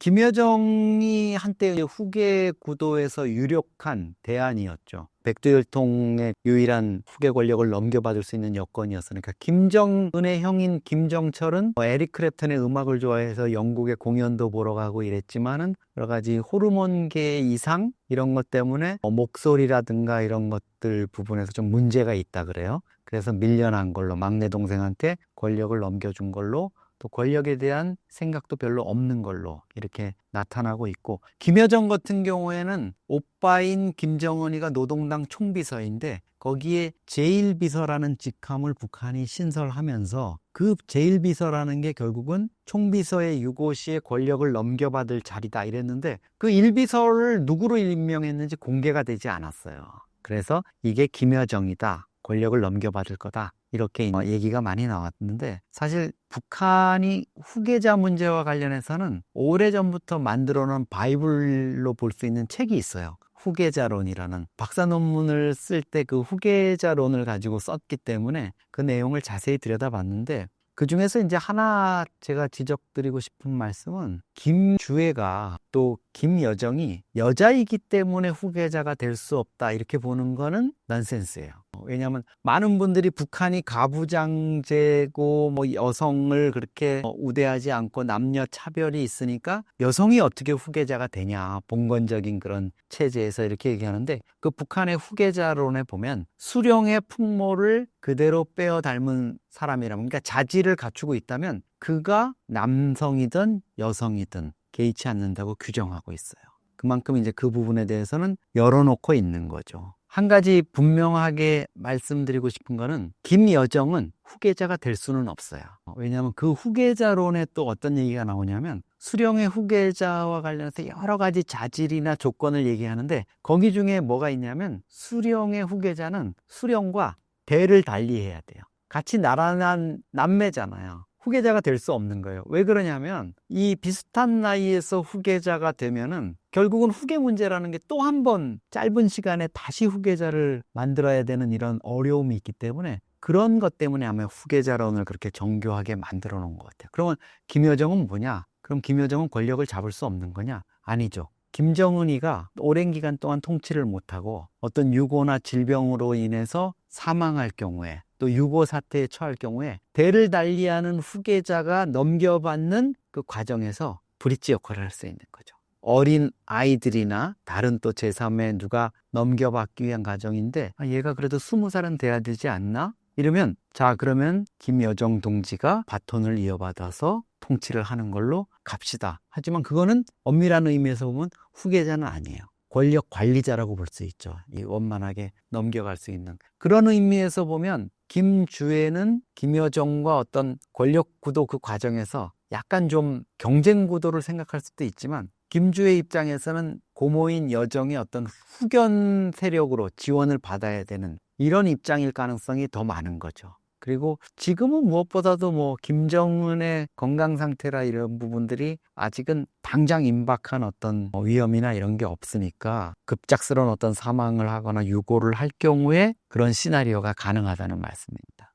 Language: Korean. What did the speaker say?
김여정이 한때 후계 구도에서 유력한 대안이었죠. 백두혈통의 유일한 후계 권력을 넘겨받을 수 있는 여건이었으니까. 김정은의 형인 김정철은 에릭 크랩턴의 음악을 좋아해서 영국에 공연도 보러 가고 이랬지만은 여러 가지 호르몬계 이상 이런 것 때문에 목소리라든가 이런 것들 부분에서 좀 문제가 있다 그래요. 그래서 밀려난 걸로, 막내 동생한테 권력을 넘겨준 걸로, 또 권력에 대한 생각도 별로 없는 걸로 이렇게 나타나고 있고, 김여정 같은 경우에는 오빠인 김정은이가 노동당 총비서인데 거기에 제1비서라는 직함을 북한이 신설하면서 그 제1비서라는 게 결국은 총비서의 유고시에 권력을 넘겨받을 자리다 이랬는데, 그 1비서를 누구로 임명했는지 공개가 되지 않았어요. 그래서 이게 김여정이다, 권력을 넘겨받을 거다, 이렇게 얘기가 많이 나왔는데, 사실 북한이 후계자 문제와 관련해서는 오래전부터 만들어 놓은 바이블로 볼 수 있는 책이 있어요. 후계자론이라는. 박사 논문을 쓸 때 그 후계자론을 가지고 썼기 때문에 그 내용을 자세히 들여다봤는데, 그 중에서 이제 하나 제가 지적드리고 싶은 말씀은, 김주애가 또 김여정이 여자이기 때문에 후계자가 될 수 없다 이렇게 보는 거는 넌센스예요. 왜냐하면 많은 분들이 북한이 가부장제고 여성을 그렇게 우대하지 않고 남녀 차별이 있으니까 여성이 어떻게 후계자가 되냐, 봉건적인 그런 체제에서 이렇게 얘기하는데, 그 북한의 후계자론에 보면 수령의 풍모를 그대로 빼어 닮은 사람이라면, 그러니까 자질을 갖추고 있다면 그가 남성이든 여성이든 개의치 않는다고 규정하고 있어요. 그만큼 이제 그 부분에 대해서는 열어놓고 있는 거죠. 한 가지 분명하게 말씀드리고 싶은 거는, 김여정은 후계자가 될 수는 없어요. 왜냐하면 그 후계자론에 또 어떤 얘기가 나오냐면, 수령의 후계자와 관련해서 여러 가지 자질이나 조건을 얘기하는데, 거기 중에 뭐가 있냐면, 수령의 후계자는 수령과 대를 달리해야 돼요. 같이 나란한 남매잖아요. 후계자가 될 수 없는 거예요. 왜 그러냐면, 이 비슷한 나이에서 후계자가 되면은 결국은 후계 문제라는 게 또 한 번 짧은 시간에 다시 후계자를 만들어야 되는 이런 어려움이 있기 때문에, 그런 것 때문에 아마 후계자론을 그렇게 정교하게 만들어 놓은 것 같아요. 그러면 김여정은 뭐냐? 그럼 김여정은 권력을 잡을 수 없는 거냐? 아니죠. 김정은이가 오랜 기간 동안 통치를 못하고 어떤 유고나 질병으로 인해서 사망할 경우에, 또 유고 사태에 처할 경우에 대를 달리하는 후계자가 넘겨받는 그 과정에서 브릿지 역할을 할 수 있는 거죠. 어린 아이들이나 다른 또 제3의 누가 넘겨받기 위한 과정인데, 얘가 그래도 20살은 돼야 되지 않나? 이러면, 자, 그러면 김여정 동지가 바톤을 이어받아서 통치를 하는 걸로 갑시다. 하지만 그거는 엄밀한 의미에서 보면 후계자는 아니에요. 권력 관리자라고 볼 수 있죠. 이 원만하게 넘겨갈 수 있는. 그런 의미에서 보면 김주애는 김여정과 어떤 권력 구도 그 과정에서 약간 좀 경쟁 구도를 생각할 수도 있지만, 김주애 입장에서는 고모인 여정의 어떤 후견 세력으로 지원을 받아야 되는 이런 입장일 가능성이 더 많은 거죠. 그리고 지금은 무엇보다도 김정은의 건강 상태라 이런 부분들이 아직은 당장 임박한 어떤 위험이나 이런 게 없으니까, 급작스러운 어떤 사망을 하거나 유고를 할 경우에 그런 시나리오가 가능하다는 말씀입니다.